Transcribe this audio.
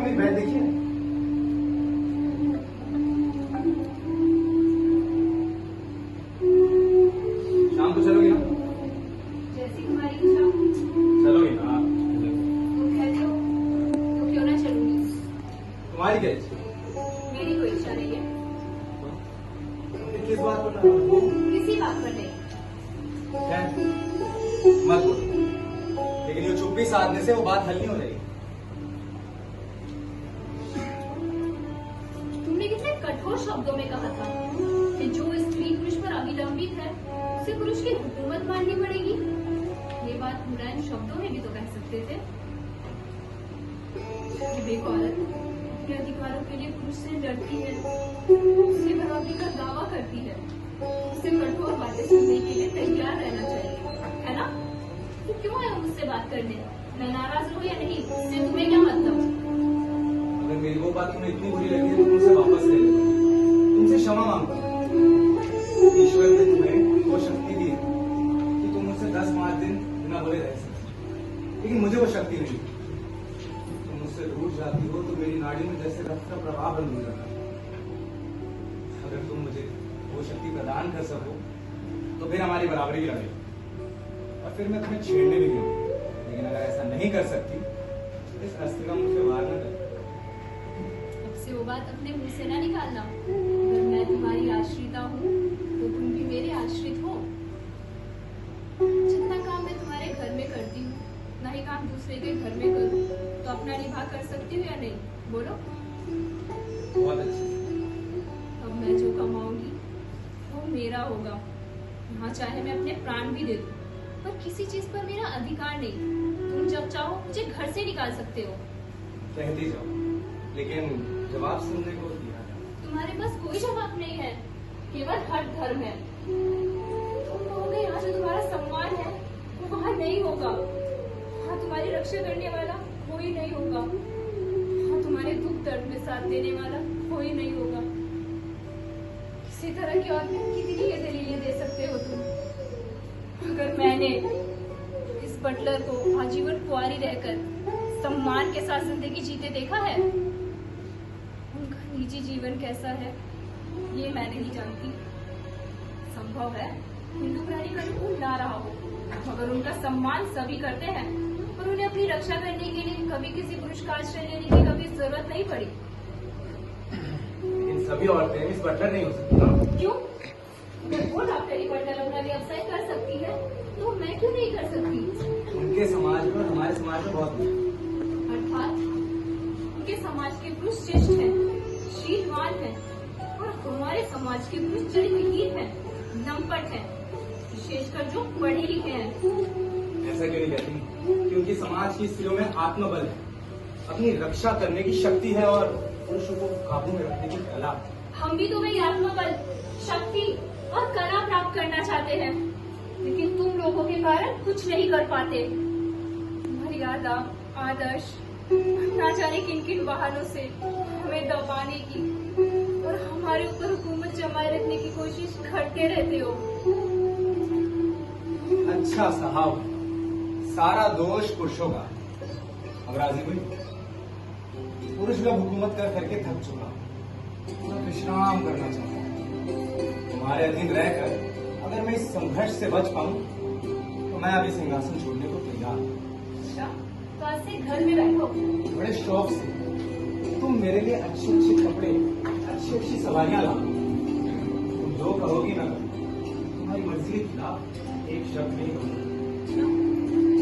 भी बैठ देखिए। शाम को चलोगी ना? जैसी तुम्हारी इच्छा। चलोगी ना? तुम कहते हो तो क्यों ना चलूंगी। तुम्हारी क्या इच्छा? मेरी कोई इच्छा नहीं है। किस बात पर वो किसी बात पर नहीं। है? मत बोलो, लेकिन ये चुप्पी साधने से वो बात हल नहीं हो रही। तुमने कितने कठोर शब्दों में कहा था कि जो स्त्री पुरुष पर अविलंबित है उसे पुरुष की हुकूमत माननी पड़ेगी। ये बात मुलायम शब्दों में भी तो कह सकते थे। कि देखो औरत अपने अधिकारों के लिए पुरुष से लड़ती है, उससे बराबरी का दावा करती है, उससे कठोर बातें सुनने के लिए तैयार रहना चाहिए, है ना? तो क्यों आए हो मुझसे बात करने? मैं नाराज हूँ या नहीं, इससे तुम्हें क्या मतलब? अगर मेरी वो बात तुम्हें इतनी बुरी लगी है तो तुमसे वापस ले लो, तुमसे क्षमा मांगता हूं। ईश्वर ने तुम्हें वो शक्ति दी है कि तुम मुझसे 10-5 दिन बिना बोले रह सकते, लेकिन मुझे वो शक्ति नहीं। तुम मुझसे रूठ जाती हो तो मेरी नाड़ी में जैसे रक्त का प्रवाह बंद हो जाता है। अगर तुम मुझे वो शक्ति प्रदान कर सको तो फिर हमारी बराबरी की लड़ाई, और फिर मैं तुम्हें छेड़ने भी नहीं आऊंगा। लेकिन अगर ऐसा नहीं कर सकती तो इस अस्त्र का मुझसे वार न कर। अब से वो बात अपने मुंह से ना निकालना। अगर मैं तुम्हारी आश्रिता हूँ तो तुम भी मेरे आश्रित हो। जितना काम मैं तुम्हारे घर में करती हूँ, ना ही काम दूसरे के घर में करूँ, तो अपना निभा कर सकती हूँ या नहीं? बोलो। बहुत अच्छी। अब मैं जो कमाऊंगी वो मेरा होगा। यहाँ चाहे मैं अपने प्राण भी दे दूँ, पर किसी चीज पर मेरा अधिकार नहीं। तुम जब चाहो मुझे घर से निकाल सकते हो। कहती जाओ, लेकिन जवाब सुनने को दिया जाए। तुम्हारे पास कोई जवाब नहीं है, केवल हट धर्म है। तुम कहोगे यहाँ जो तुम्हारा सम्मान है वो वहाँ नहीं होगा। वहाँ तुम्हारी रक्षा करने वाला कोई नहीं होगा। वहाँ तुम्हारे दुख दर्द में साथ देने वाला कोई नहीं होगा। किसी तरह की और कितनी ये दलीलें दे सकते हो तुम? अगर मैंने इस बटलर को आजीवन कुंवारी रहकर सम्मान के साथ जिंदगी जीते देखा है, उनका निजी जीवन कैसा है ये मैं नहीं जानती। संभव है हिंदू प्राणी का अनुकूल ना रहा हो, मगर उनका सम्मान सभी करते हैं और उन्हें अपनी रक्षा करने के लिए कभी किसी पुरुष का आश्रय लेने की कभी जरूरत नहीं पड़ी। इन सभी औरतें इस बटलर नहीं हो सकती ना? क्यों? अगर वो डॉक्टरी बटलर अपना व्यवसाय कर सकती है तो मैं क्यों नहीं कर सकती? उनके समाज में और हमारे समाज में बहुत है। अर्थात उनके समाज के पुरुष श्रेष्ठ हैं, शीलवान हैं, और हमारे समाज के पुरुष चरित्रहीन हैं, लंपट हैं, विशेषकर जो पढ़े लिखे हैं। ऐसा क्यों नहीं कहती? क्योंकि समाज की स्त्रियों में आत्मबल है, अपनी रक्षा करने की शक्ति है और पुरुषों को काबू में रखने की कला। हम भी तो वही आत्मबल, शक्ति और कला प्राप्त करना चाहते हैं, लेकिन तुम लोगों के कारण कुछ नहीं कर पाते। तुम्हारी आदर्श ना जाने किन किन बहानों से हमें दबाने की और हमारे ऊपर हुकूमत जमाए रखने की कोशिश करते रहते हो। अच्छा साहब, सारा दोष पुरुषों का। अब राजी हुई? पुरुष लोग हुकूमत कर करके थक चुका, मैं विश्राम करना चाहता हूँ। तुम्हारे अधीन रहकर अगर मैं इस संघर्ष से बच पाऊं तो मैं अभी सिंहासन छोड़ने को तैयार हूँ। अच्छा, तो आज से घर में बैठो। बड़े शौक से तुम मेरे लिए अच्छे अच्छे कपड़े, अच्छी अच्छी सवारियां लाओ। तुम जो कहोगी ना, तुम्हारी मर्जी के खिलाफ एक शब्द नहीं कहूंगा।